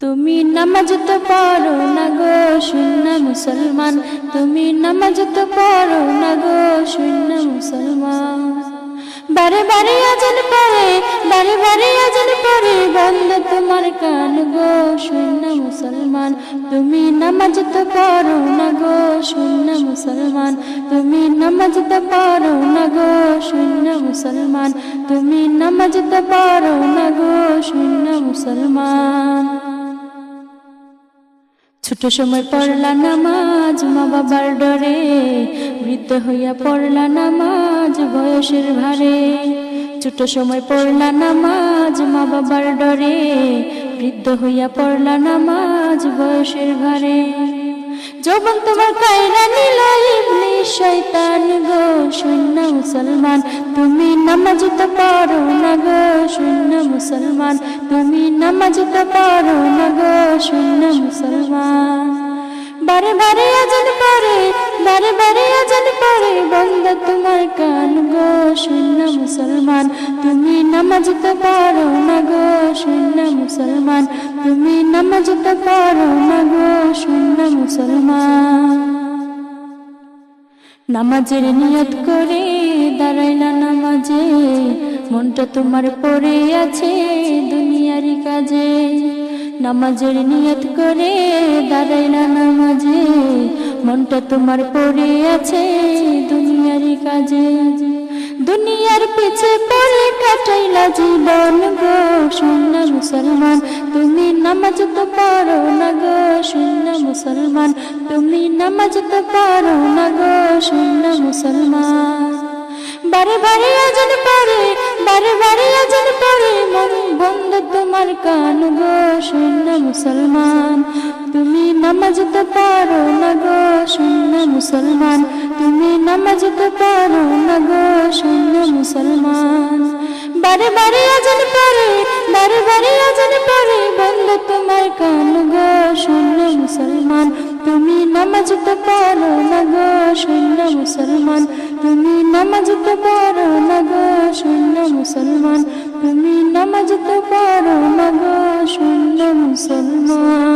তুমি নামাজ তো পড়ো না গো শূন্য মুসলমান, তুমি নামাজ তো পড়ো না গো শূন্য মুসলমান। বারে বারে আজান পড়ে, বারে বারে আজান পড়ে, বন্ধ তোমার কান গো শূন্য মুসলমান। তুমি নামাজ তো পড়ো না গো শূন্য মুসলমান, তুমি নামাজ তো পড়ো না গো শূন্য মুসলমান, তুমি নামাজ তো পড়ো না গো শূন্য মুসলমান। ছোট সময় পড়লা নামাজ মা বাবার ডরে, বৃদ্ধ হইয়া পড়লা নামাজ বয়সের ভারে। ছোট সময় পড়লা নামাজ মা বাবার ডরে, বৃদ্ধ হইয়া পড়লা নামাজ বয়সের ভারে। যৌবন তোমার কায়রা নিল ইবলিস শয়তান গো শূন্য মুসলমান, তুমি নামাজ তো পড়ো না গো শূন্য মুসলমান, তুমি নামাজ তো পড়ো না গো শূন্য মুসলমান। বারে বারে আজান পড়ে, বারে বারে আজান পড়ে, বন্ধ তোমার কান গো শূন্য মুসলমান। তুমি নামাজ তো পড়ো না গো শূন্য মুসলমান, তুমি নামাজ তো পড়ো না গো শূন্য মুসলমান। নামাজের নিয়ত করে দাঁড়াইলা নামাজে, মনটা তোমার পড়ে আছে দুনিয়ারি কাজে। নামাজের নিয়ত করে দাঁড়াইলা নামাজে, মনটা তোমার পড়ে আছে দুনিয়ারি কাজে। দুনিয়ার পিছে পড়ে কাটাইলা জীবন গো শূন্য মুসলমান, তুমি নামাজ তো পড়ো না গো শূন্য মুসলমান, তুমি নামাজ তো পড়ো না গো শূন্য মুসলমান। বারে বারে আজান পড়ে, বারে বারে আজান পড়ে, মন বন্ধ তোমার কান গো শূন্য মুসলমান। তুমি নামাজ তো পড়ো না গো শূন্য মুসলমান, তুমি নামাজ তো পড়ো না গো শূন্য মুসলমান। বারে বারে আজান পড়ে, বারে বারে আজান পড়ে, বন্ধ তোমার কান গো শূন্য মুসলমান। তুমি নামাজ তো পড়ো না গো শূন্য মুসলমান, তুমি নামাজ তো পড়ো না গো শূন্য মুসলমান, তুমি নামাজ তো পড়ো না গো শূন্য মুসলমান।